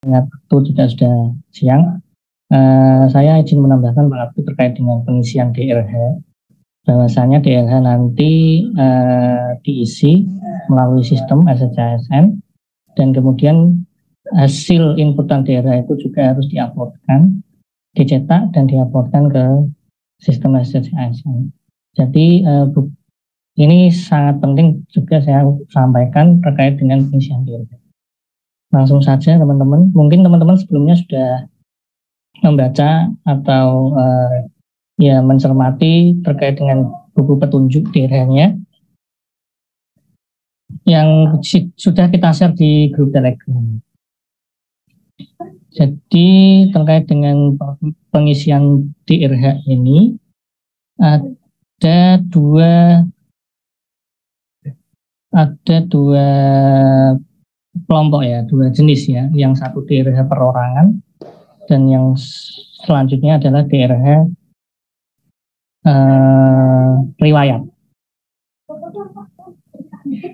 waktu juga sudah siang. Saya izin menambahkan Pak Abdu terkait dengan pengisian DRH. Bahwasanya DRH nanti diisi melalui sistem SSCSN dan kemudian hasil inputan DRH itu juga harus diuploadkan, dicetak dan diuploadkan ke sistem SSCSN. Jadi ini sangat penting juga saya sampaikan terkait dengan pengisian DRH. Langsung saja teman-teman, mungkin teman-teman sebelumnya sudah membaca atau ya mencermati terkait dengan buku petunjuk DRH-nya yang sudah kita share di grup Telegram. Jadi terkait dengan pengisian DRH ini ada dua kelompok ya, dua jenis ya. Yang satu DRH perorangan dan yang selanjutnya adalah DRH riwayat.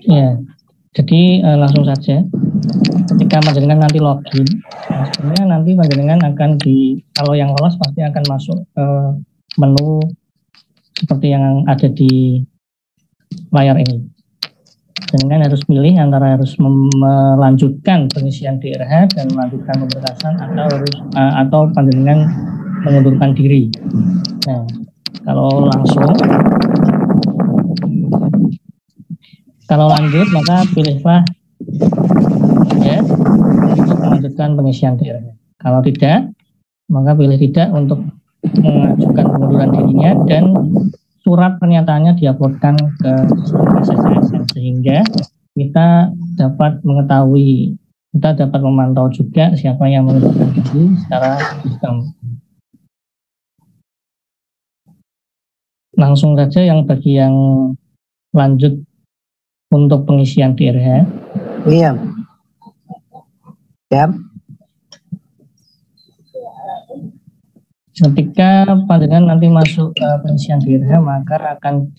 Ya, jadi langsung saja. Ketika panjenengan nanti login, sebenarnya nanti panjenengan akan kalau yang lolos pasti akan masuk ke menu seperti yang ada di layar ini. Panjenengan harus pilih antara harus melanjutkan pengisian DRH dan melanjutkan pemberkasan atau panjenengan mengundurkan diri. Nah, kalau lanjut maka pilihlah ya untuk melanjutkan pengisian DRH. Kalau tidak, maka pilih tidak untuk mengajukan pengunduran dirinya dan surat pernyataannya diuploadkan ke sistem SSCSN sehingga kita dapat mengetahui, kita dapat memantau juga siapa yang mengundurkan diri secara sistem. Langsung saja yang bagi yang lanjut untuk pengisian DRH. Iya. Ya. Ketika panjenengan nanti masuk ke pengisian DRH maka akan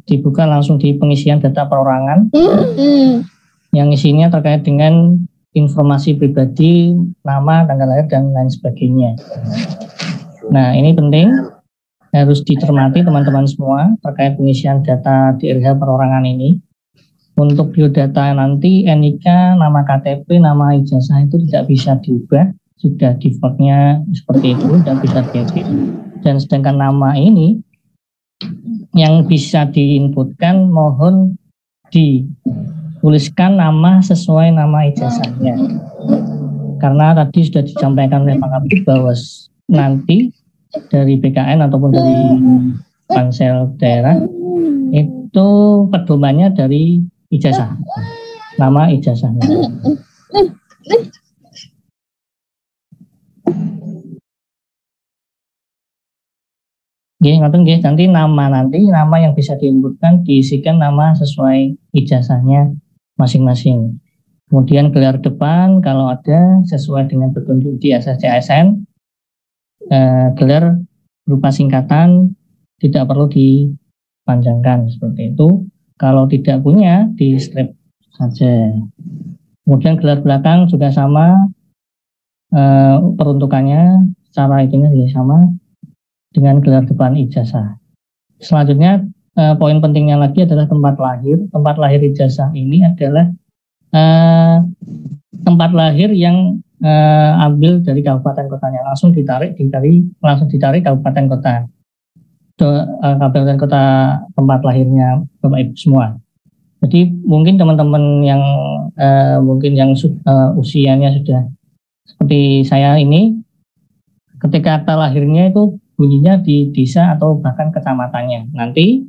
dibuka langsung di pengisian data perorangan yang isinya terkait dengan informasi pribadi, nama, tanggal lahir dan lain sebagainya. Nah, ini penting harus dicermati teman-teman semua terkait pengisian data DRH perorangan ini. Untuk biodata nanti NIK, nama KTP, nama ijazah itu tidak bisa diubah, sudah defaultnya seperti itu, tidak bisa diedit. Dan sedangkan nama ini yang bisa diinputkan mohon dituliskan nama sesuai nama ijazahnya. Karena tadi sudah disampaikan oleh Pak Kabid bahwa nanti dari BKN ataupun dari Pansel daerah itu pedomannya dari ijazah, nama ijazahnya. Nanti nama yang bisa diinputkan diisikan nama sesuai ijazahnya masing-masing. Kemudian gelar depan kalau ada sesuai dengan petunjuk di SSCSN, gelar berupa singkatan tidak perlu dipanjangkan seperti itu. Kalau tidak punya di strip saja. Kemudian gelar belakang juga sama, peruntukannya cara itunya juga sama dengan gelar depan ijazah. Selanjutnya poin pentingnya lagi adalah tempat lahir. Tempat lahir ijazah ini adalah tempat lahir yang ambil dari kabupaten kotanya, langsung ditarik kabupaten kota. Kabupaten kota tempat lahirnya Bapak Ibu semua. Jadi mungkin teman-teman yang usianya sudah seperti saya ini, ketika akta lahirnya itu bunyinya di desa atau bahkan kecamatannya. Nanti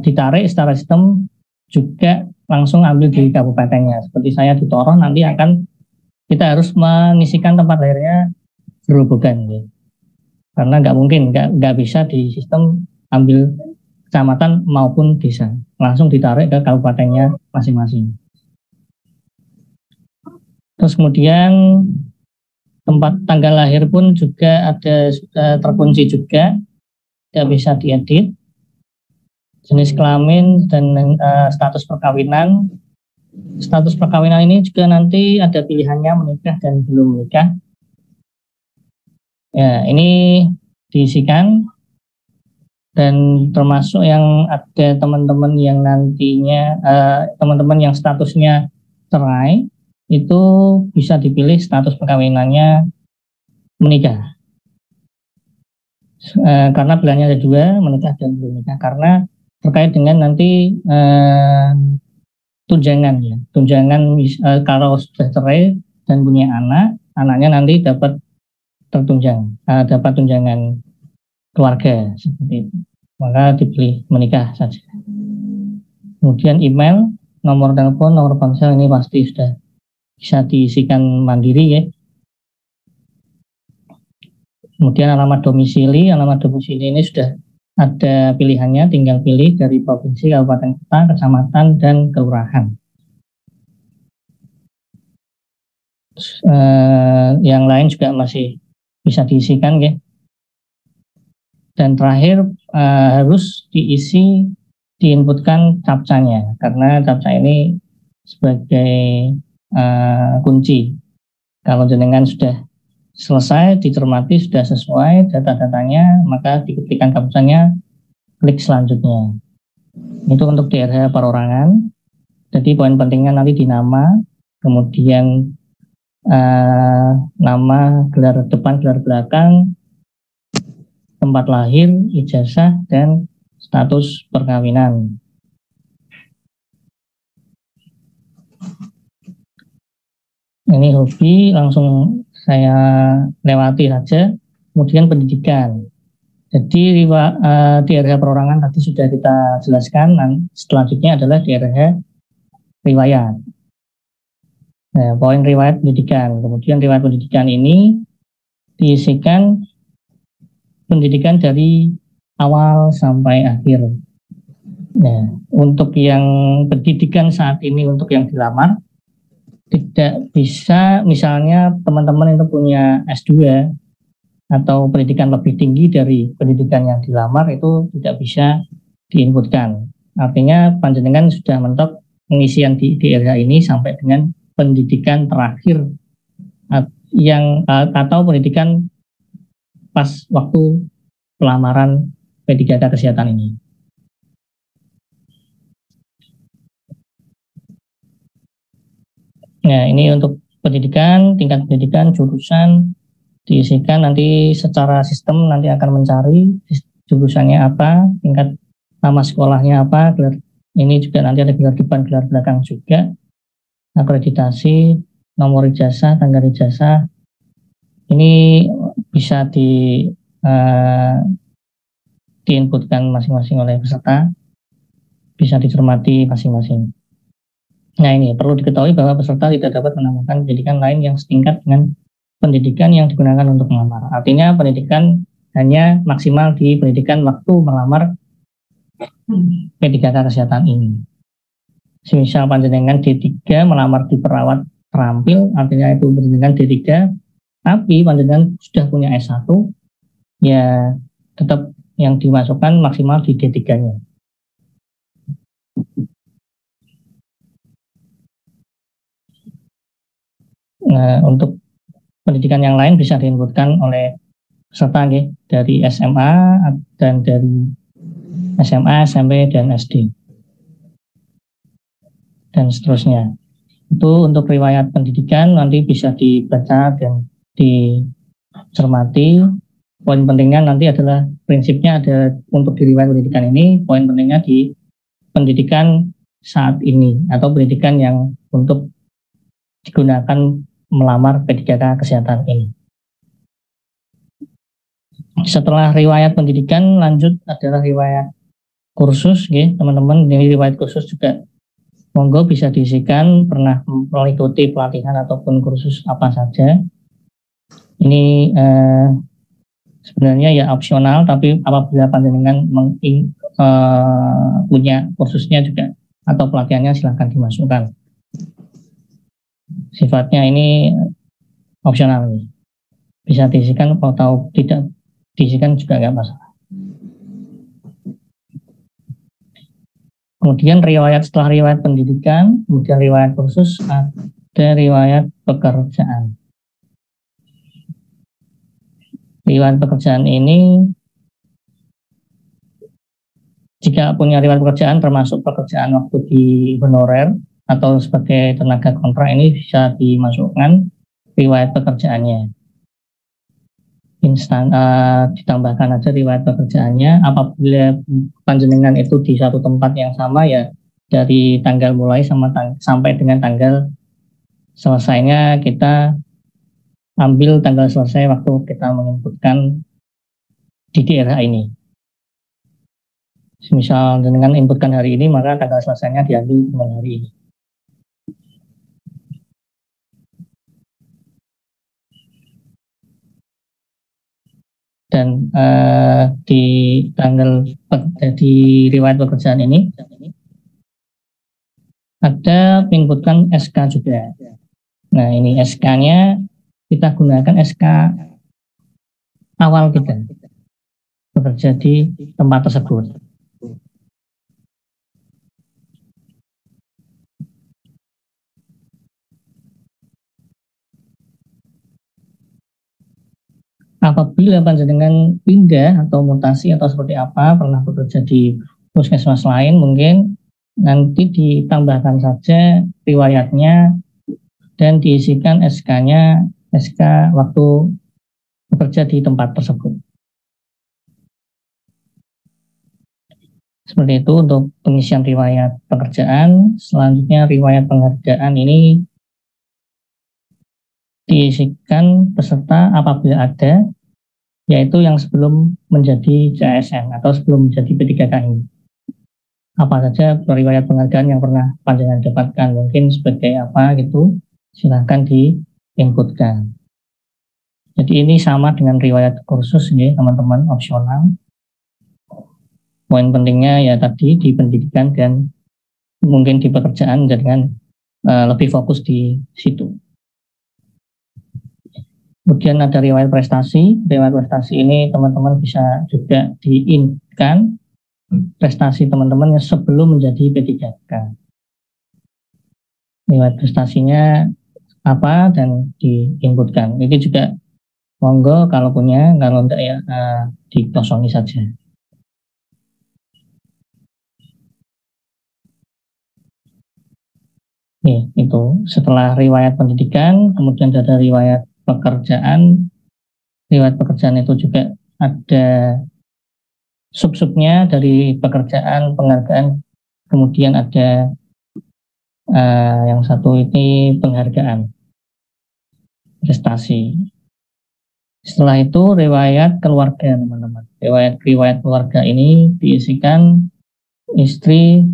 ditarik secara sistem juga langsung ambil di kabupatennya. Seperti saya di Toroh nanti kita harus mengisikan tempat lahirnya Gerobogan. Gitu. Karena nggak bisa di sistem ambil kecamatan maupun desa, langsung ditarik ke kabupatennya masing-masing. Terus kemudian tempat tanggal lahir pun juga ada terkunci juga, tidak bisa diedit. Jenis kelamin dan status perkawinan Status perkawinan ini juga nanti ada pilihannya menikah dan belum menikah. Ya, ini diisikan, dan termasuk yang ada teman-teman yang nantinya teman-teman yang statusnya cerai itu bisa dipilih status perkawinannya menikah. Karena pilihannya ada dua, menikah dan belum menikah, karena terkait dengan nanti tunjangan ya. Tunjangan kalau sudah cerai dan punya anak, anaknya nanti dapat tertunjang, dapat tunjangan keluarga seperti itu. Maka dipilih menikah saja. Kemudian email, nomor telepon, nomor ponsel ini pasti sudah bisa diisikan mandiri ya. Kemudian alamat domisili ini sudah ada pilihannya, tinggal pilih dari provinsi, kabupaten kota, kecamatan, dan kelurahan. Yang lain juga masih bisa diisikan ya. Dan terakhir harus diinputkan captcha-nya, karena captcha ini sebagai kunci. Kalau jenengan sudah selesai, dicermati, sudah sesuai data-datanya, maka diketikkan captcha-nya, klik selanjutnya. Itu untuk DRH perorangan. Jadi poin pentingnya nanti di nama, kemudian nama, gelar depan, gelar belakang, tempat lahir, ijazah, dan status perkawinan. Ini hobi, langsung saya lewati saja. Kemudian pendidikan. Jadi DRH perorangan tadi sudah kita jelaskan. Selanjutnya adalah DRH riwayat. Nah, poin riwayat pendidikan. Kemudian riwayat pendidikan ini diisikan pendidikan dari awal sampai akhir. Nah, untuk yang pendidikan saat ini, untuk yang dilamar, tidak bisa, misalnya teman-teman itu punya S2 atau pendidikan lebih tinggi dari pendidikan yang dilamar, itu tidak bisa diinputkan. Artinya panjenengan sudah mentok pengisian di DRH ini sampai dengan pendidikan terakhir yang atau pendidikan pas waktu pelamaran P3K kesehatan ini. Nah, ini untuk pendidikan, tingkat pendidikan, jurusan diisikan nanti secara sistem, nanti akan mencari jurusannya apa, tingkat nama sekolahnya apa, gelar, ini juga nanti ada gelar depan, gelar belakang juga, akreditasi, nomor ijazah, tanggal ijazah, ini bisa diinputkan masing-masing oleh peserta, bisa dicermati masing-masing. Nah, ini perlu diketahui bahwa peserta tidak dapat menambahkan pendidikan lain yang setingkat dengan pendidikan yang digunakan untuk melamar. Artinya pendidikan hanya maksimal di pendidikan waktu melamar P3K kesehatan ini. Semisal panjenengan D3 melamar di perawat terampil, artinya itu pendidikan D3, tapi panjenengan sudah punya S1, ya tetap yang dimasukkan maksimal di D3-nya. Nah, untuk pendidikan yang lain bisa diinputkan oleh peserta dari SMA dan dari SMA, SMP, dan SD, dan seterusnya. Itu untuk riwayat pendidikan nanti bisa dibaca dan dicermati. Poin pentingnya nanti adalah prinsipnya ada untuk di riwayat pendidikan ini, poin pentingnya di pendidikan saat ini atau pendidikan yang untuk digunakan melamar P3K kesehatan ini. Setelah riwayat pendidikan, lanjut adalah riwayat kursus, teman-teman. Ini riwayat kursus juga monggo bisa diisikan, pernah mengikuti pelatihan ataupun kursus apa saja. Ini sebenarnya ya opsional, tapi apabila panjenengan punya kursusnya juga atau pelatihannya, silahkan dimasukkan. Sifatnya ini opsional, bisa diisikan atau tidak diisikan juga nggak masalah. Kemudian setelah riwayat pendidikan, kemudian riwayat kursus, ada riwayat pekerjaan. Riwayat pekerjaan ini, jika punya riwayat pekerjaan termasuk pekerjaan waktu di honorer atau sebagai tenaga kontrak, ini bisa dimasukkan riwayat pekerjaannya. Ditambahkan aja riwayat pekerjaannya. Apabila panjenengan itu di satu tempat yang sama, ya dari tanggal mulai sampai dengan tanggal selesainya kita ambil tanggal selesai waktu kita menginputkan di DRH ini. Misal dengan inputkan hari ini, maka tanggal selesainya diambil dengan hari ini. Dan di riwayat pekerjaan ini ada inputkan SK juga. Nah, ini SK-nya kita gunakan SK awal kita bekerja di tempat tersebut. Apabila panjenengan pindah atau mutasi atau seperti apa, pernah bekerja di puskesmas lain, mungkin nanti ditambahkan saja riwayatnya dan diisikan SK-nya, SK waktu bekerja di tempat tersebut. Seperti itu untuk pengisian riwayat pekerjaan. Selanjutnya riwayat penghargaan ini diisikan peserta apabila ada, yaitu yang sebelum menjadi CASN atau sebelum menjadi P3K ini. Apa saja riwayat penghargaan yang pernah panjenengan dapatkan, mungkin sebagai apa gitu, silahkan diinputkan. Jadi ini sama dengan riwayat kursus ya teman-teman, opsional. Poin pentingnya ya tadi di pendidikan dan mungkin di pekerjaan dengan lebih fokus di situ. Kemudian ada riwayat prestasi. Riwayat prestasi ini teman-teman bisa juga diinputkan prestasi teman-teman yang sebelum menjadi P3K. Riwayat prestasinya apa dan diinputkan. Ini juga monggo kalau punya, kalau enggak ya dikosongi saja. Nih, itu setelah riwayat pendidikan, kemudian ada riwayat pekerjaan. Riwayat pekerjaan itu juga ada sub-subnya dari pekerjaan, penghargaan, kemudian ada yang satu ini penghargaan prestasi. Setelah itu riwayat keluarga teman-teman. Riwayat keluarga ini diisikan istri,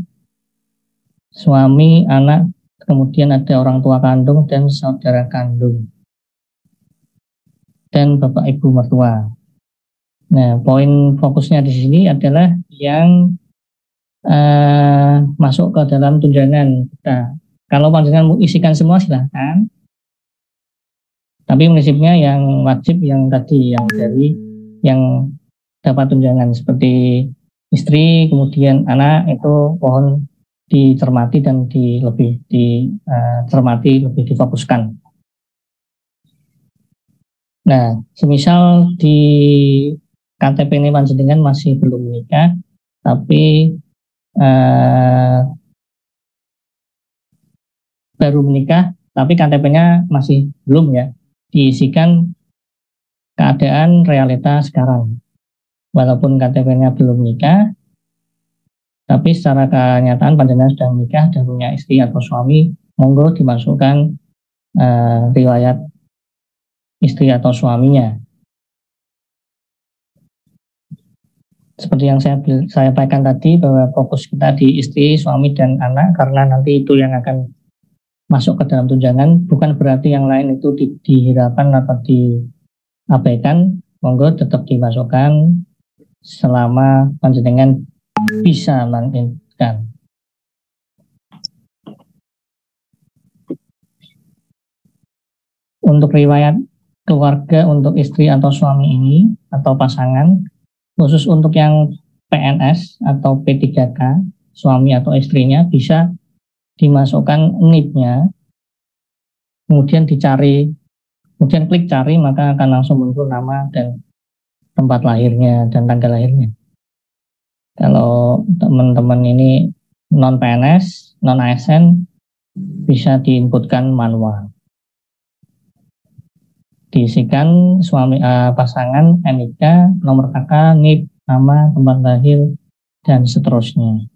suami, anak, kemudian ada orang tua kandung dan saudara kandung, dan bapak ibu mertua. Nah, poin fokusnya di sini adalah yang masuk ke dalam tunjangan kita. Kalau panjenengan mau isikan semua silahkan. Tapi prinsipnya yang wajib yang tadi, yang dari yang dapat tunjangan seperti istri, kemudian anak, itu mohon dicermati dan lebih dicermati, lebih difokuskan. Nah, semisal di KTP ini panjenengan masih belum menikah, tapi baru menikah, tapi KTP-nya masih belum ya, diisikan keadaan realita sekarang. Walaupun KTP-nya belum menikah, tapi secara kenyataan panjenengan sudah menikah dan punya istri atau suami, monggo dimasukkan riwayat istri atau suaminya. Seperti yang saya sampaikan tadi, bahwa fokus kita di istri, suami, dan anak, karena nanti itu yang akan masuk ke dalam tunjangan. Bukan berarti yang lain itu dihiraukan atau diabaikan. Monggo tetap dimasukkan selama panjenengan bisa menginputkan. Untuk riwayat keluarga untuk istri atau suami ini atau pasangan, khusus untuk yang PNS atau P3K, suami atau istrinya bisa dimasukkan NIP-nya, kemudian dicari, kemudian klik cari, maka akan langsung muncul nama dan tempat lahirnya dan tanggal lahirnya. Kalau teman-teman ini non PNS, non ASN, bisa diinputkan manual. Diisikan suami pasangan, NIK, nomor KK, NIP, nama, tempat lahir, dan seterusnya.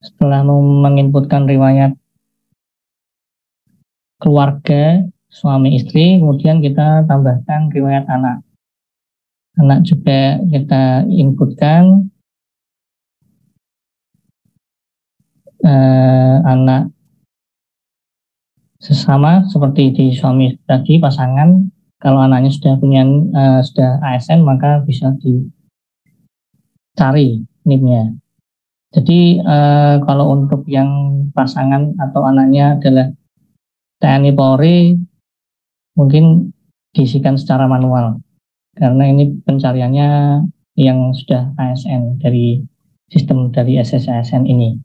Setelah menginputkan riwayat keluarga suami istri, kemudian kita tambahkan riwayat anak. Anak juga kita inputkan, anak sesama seperti di suami tadi, pasangan. Kalau anaknya sudah punya sudah ASN, maka bisa dicari NIP-nya. Jadi kalau untuk yang pasangan atau anaknya adalah TNI Polri, mungkin diisikan secara manual karena ini pencariannya yang sudah ASN dari sistem dari SSASN ini.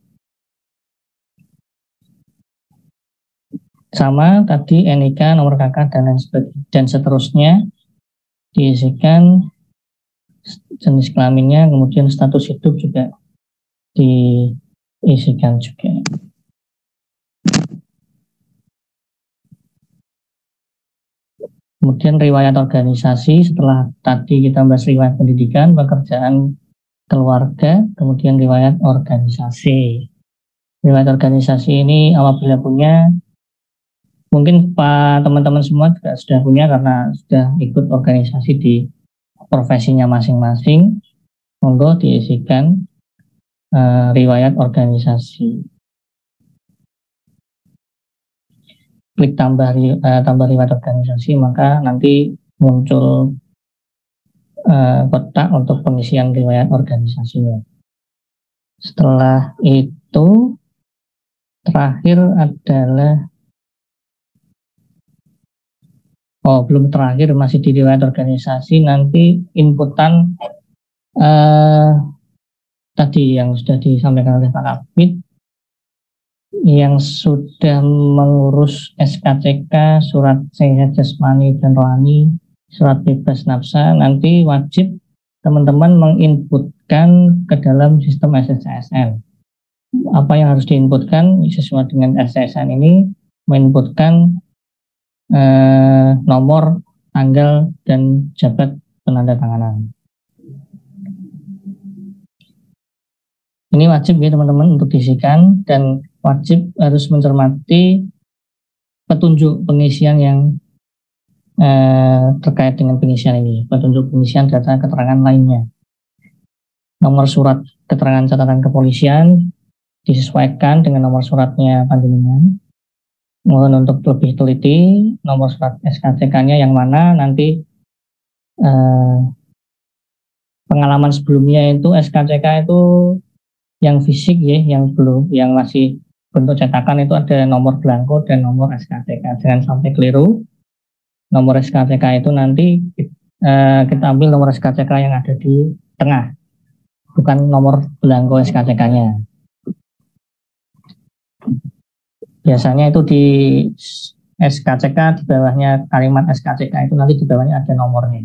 Sama tadi NIK, nomor KK, dan seterusnya diisikan, jenis kelaminnya, kemudian status hidup juga diisikan juga. Kemudian riwayat organisasi, setelah tadi kita bahas riwayat pendidikan, pekerjaan, keluarga, kemudian riwayat organisasi. Riwayat organisasi ini apabila punya, mungkin Pak teman-teman semua juga sudah punya karena sudah ikut organisasi di profesinya masing-masing, monggo diisikan riwayat organisasi. Klik tambah riwayat organisasi, maka nanti muncul kotak untuk pengisian riwayat organisasinya. Setelah itu terakhir adalah belum terakhir, masih di riwayat organisasi, nanti inputan tadi yang sudah disampaikan oleh Pak Kabid, yang sudah mengurus SKCK, surat sehat jasmani dan rohani, surat bebas nafsa, nanti wajib teman-teman menginputkan ke dalam sistem SSASN. Apa yang harus diinputkan sesuai dengan SSASN ini, menginputkan nomor, tanggal, dan jabat penandatanganan. Ini wajib ya teman-teman untuk diisikan, dan wajib harus mencermati petunjuk pengisian yang terkait dengan pengisian ini, petunjuk pengisian data keterangan lainnya. Nomor surat keterangan catatan kepolisian disesuaikan dengan nomor suratnya panjenengan. Mohon untuk lebih teliti, nomor surat SKCK-nya yang mana, nanti pengalaman sebelumnya itu SKCK itu yang fisik ya, yang belum, yang masih bentuk cetakan itu ada nomor belangko dan nomor SKCK. Jangan sampai keliru. Nomor SKCK itu nanti kita ambil nomor SKCK yang ada di tengah, bukan nomor belangko SKCK-nya. Biasanya itu di SKCK, di bawahnya kalimat SKCK itu nanti di bawahnya ada nomornya.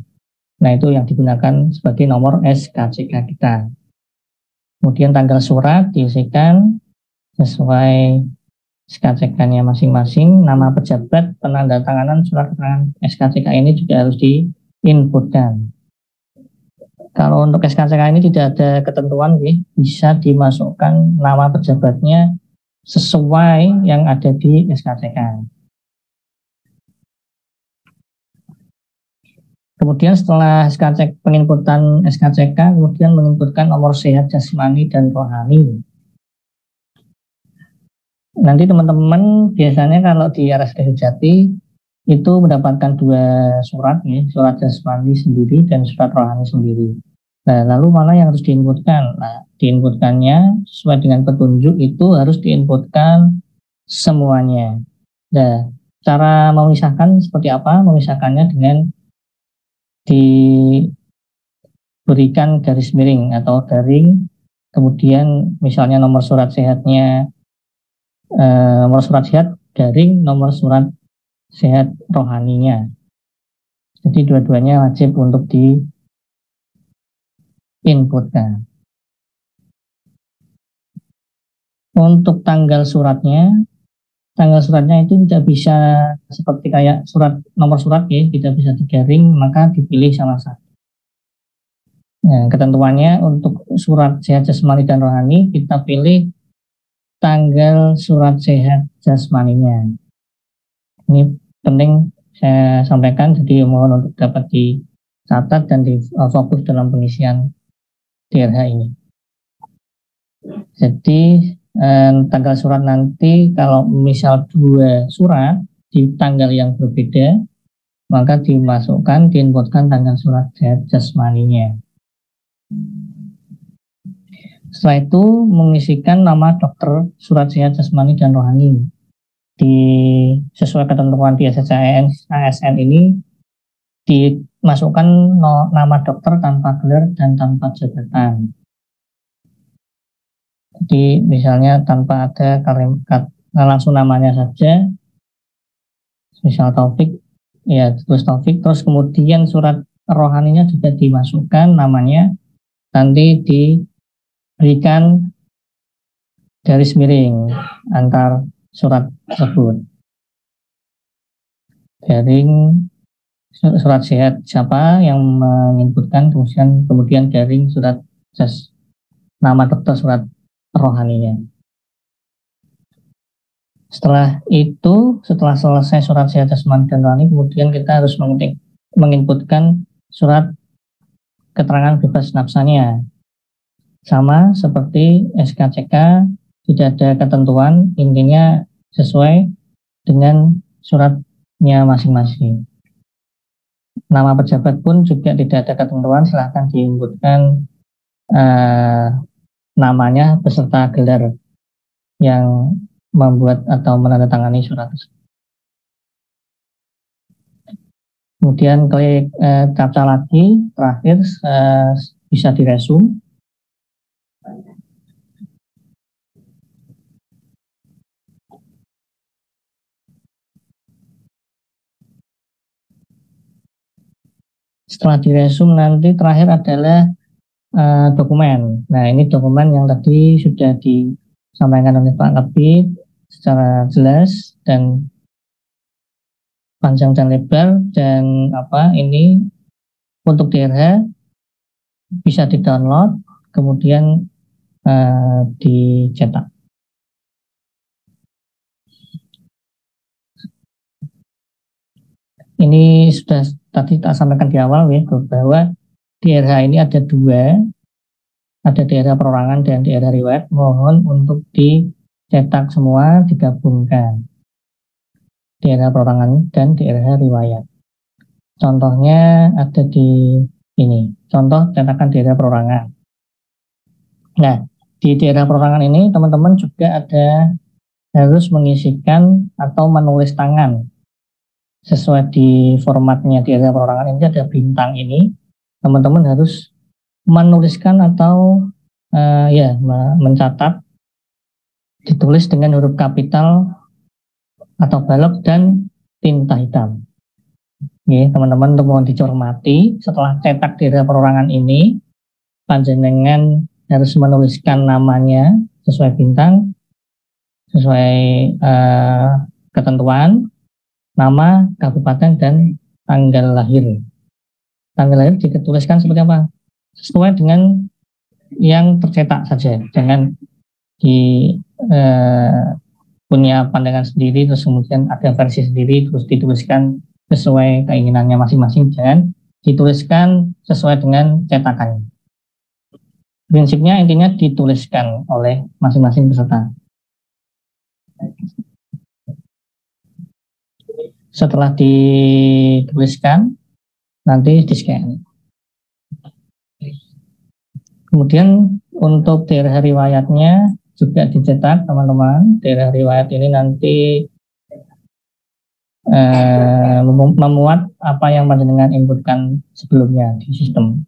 Nah, itu yang digunakan sebagai nomor SKCK kita. Kemudian tanggal surat diisikan sesuai SKCK-nya masing-masing. Nama pejabat penandatanganan surat keterangan SKCK ini juga harus diinputkan. Kalau untuk SKCK ini tidak ada ketentuan, bisa dimasukkan nama pejabatnya sesuai yang ada di SKCK. Kemudian setelah penginputan SKCK, kemudian menginputkan nomor sehat jasmani dan rohani. Nanti teman-teman biasanya kalau di RSD Jati itu mendapatkan 2 surat, ya, surat jasmani sendiri dan surat rohani sendiri. Nah, lalu mana yang harus diinputkan? Nah, diinputkannya sesuai dengan petunjuk itu harus diinputkan semuanya. Nah, cara memisahkan seperti apa? Memisahkannya dengan diberikan garis miring atau garing, kemudian misalnya nomor surat sehatnya nomor surat sehat garing nomor surat sehat rohaninya. Jadi dua-duanya wajib untuk diinputkan. Untuk tanggal suratnya itu tidak bisa seperti kayak nomor surat ya, tidak bisa digaring, maka dipilih salah satu. Nah, ketentuannya untuk surat sehat jasmani dan rohani kita pilih tanggal surat sehat jasmaninya. Ini penting saya sampaikan, jadi mohon untuk dapat dicatat dan difokus dalam pengisian DRH ini. Jadi tanggal surat nanti kalau misal 2 surat di tanggal yang berbeda, maka diinputkan tanggal surat sehat jasmaninya. Setelah itu mengisikan nama dokter surat sehat jasmani dan rohani. Sesuai ketentuan di ASN ini dimasukkan nama dokter tanpa gelar dan tanpa jabatan. Jadi misalnya tanpa ada kalimat, langsung namanya saja, misal Taufik, ya tulis Taufik, terus kemudian surat rohaninya juga dimasukkan namanya, nanti diberikan garis miring antar surat tersebut. Garing surat sehat siapa yang menginputkan, kemudian garing surat nama dokter surat rohaninya. Setelah selesai surat sehat jasmani dan rohani, kemudian kita harus menginputkan surat keterangan bebas nafsanya. Sama seperti SKCK, tidak ada ketentuan, intinya sesuai dengan suratnya masing-masing. Nama pejabat pun juga tidak ada ketentuan, silahkan diinputkan namanya beserta gelar yang membuat atau menandatangani surat. Kemudian klik captcha lagi, terakhir bisa diresum. Setelah diresum nanti terakhir adalah dokumen. Nah, ini dokumen yang tadi sudah disampaikan oleh Pak Kabid secara jelas dan panjang dan lebar, dan ini untuk DRH bisa di-download kemudian dicetak. Ini sudah tadi tak sampaikan di awal ya, bahwa DRH ini ada 2, ada DRH perorangan dan DRH riwayat. Mohon untuk dicetak semua, digabungkan DRH perorangan dan DRH riwayat. Contohnya ada di ini, contoh cetakan DRH perorangan. Nah, di DRH perorangan ini teman-teman juga harus mengisikan atau menulis tangan sesuai di formatnya DRH perorangan. Ini ada bintang ini, teman-teman harus menuliskan atau mencatat, ditulis dengan huruf kapital atau balok dan tinta hitam. Oke, teman-teman, untuk mohon dicermati, setelah cetak DRH perorangan ini, panjenengan harus menuliskan namanya sesuai bintang, sesuai ketentuan, nama, kabupaten, dan tanggal lahir. Tanggal lahir dituliskan seperti apa? Sesuai dengan yang tercetak saja, jangan punya pandangan sendiri terus kemudian ada versi sendiri terus dituliskan sesuai keinginannya masing-masing, jangan dituliskan sesuai dengan cetakannya. Prinsipnya intinya dituliskan oleh masing-masing peserta. Setelah dituliskan, nanti di-scan. Kemudian untuk DRH riwayatnya juga dicetak, teman-teman. DRH riwayat ini nanti memuat apa yang panjenengan inputkan sebelumnya di sistem.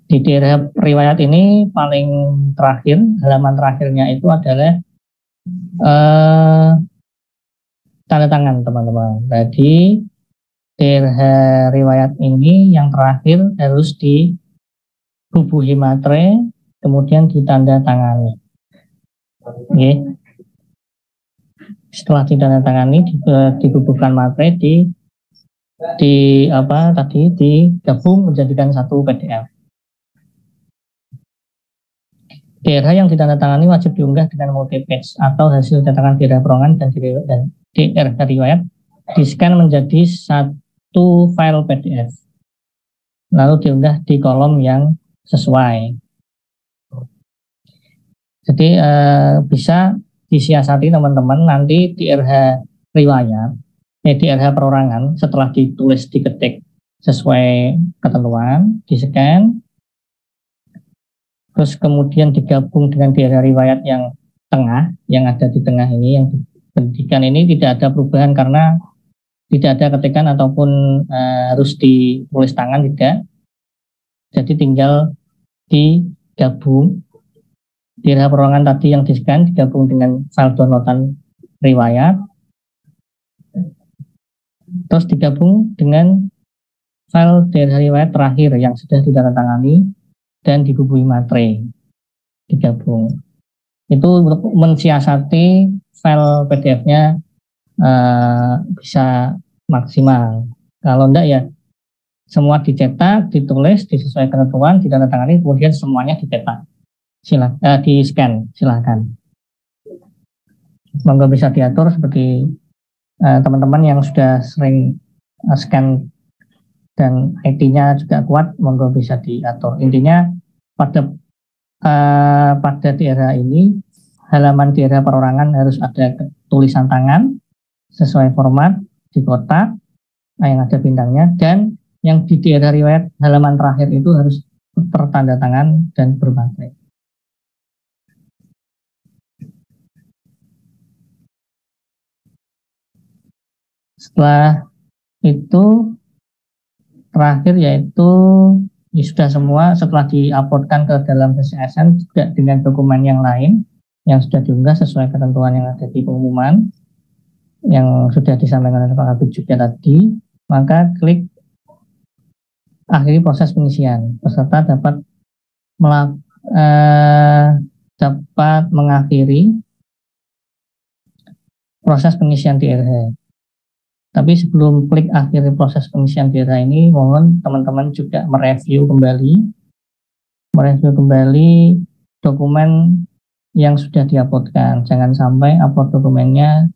Di daerah riwayat ini paling terakhir, halaman terakhirnya itu adalah tanda tangan teman-teman. Jadi daerah riwayat ini yang terakhir harus dibubuhi matre, kemudian ditanda tangani. Oke. Setelah ditandatangani, dibubuhkan matre, digabung menjadikan satu PDF. Daerah yang ditandatangani wajib diunggah dengan multi-page atau hasil cetakan daerah perorangan dan daerah riwayat di-scan menjadi satu file PDF, lalu diunggah di kolom yang sesuai. Jadi bisa disiasati teman-teman nanti daerah riwayat, daerah perorangan setelah ditulis diketik sesuai ketentuan, di-scan, terus kemudian digabung dengan daerah riwayat yang tengah, yang ada di tengah ini, yang pendidikan ini tidak ada perubahan karena tidak ada ketikan ataupun harus ditulis tangan, tidak. Jadi tinggal digabung daerah perorangan tadi yang di-scan digabung dengan file downloadan riwayat, terus digabung dengan file daerah riwayat terakhir yang sudah ditandatangani dan dibubuhi matre, digabung. Itu untuk mensiasati file PDF-nya bisa maksimal. Kalau enggak ya semua dicetak, ditulis, disesuaikan ketentuan, ditandatangani, kemudian semuanya dicetak. Di-scan, silakan. Semoga bisa diatur seperti teman-teman yang sudah sering scan dan IT-nya juga kuat, monggo bisa diatur. Intinya pada daerah ini, halaman daerah perorangan harus ada tulisan tangan sesuai format di kotak yang ada bintangnya, dan yang di daerah riwayat halaman terakhir itu harus tertanda tangan dan bermatre. Setelah itu terakhir yaitu sudah semua setelah diuploadkan ke dalam CSN juga dengan dokumen yang lain yang sudah diunggah sesuai ketentuan yang ada di pengumuman yang sudah disampaikan oleh Pak Kabid juga tadi, maka klik akhiri proses pengisian. Peserta dapat mengakhiri proses pengisian DRH. Tapi sebelum klik akhiri proses pengisian daerah ini, mohon teman-teman juga mereview kembali dokumen yang sudah diuploadkan. Jangan sampai upload dokumennya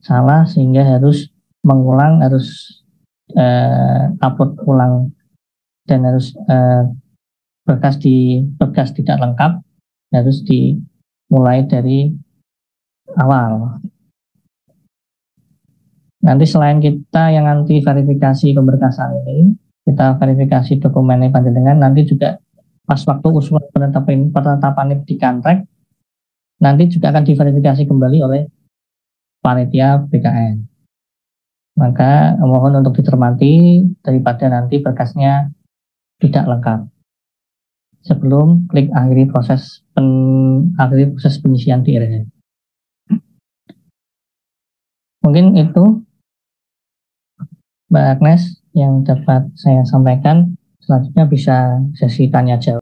salah sehingga harus mengulang, harus upload ulang, dan harus berkas tidak lengkap, harus dimulai dari awal. Nanti selain kita yang nanti verifikasi pemberkasan ini, kita verifikasi dokumennya panjenengan, nanti juga pas waktu usulan penetapan di kantrek, nanti juga akan diverifikasi kembali oleh panitia BKN. Maka mohon untuk dicermati daripada nanti berkasnya tidak lengkap. Sebelum klik akhiri proses pengisian DRH. Mungkin itu Mbak Agnes yang dapat saya sampaikan. Selanjutnya bisa sesi tanya jawab.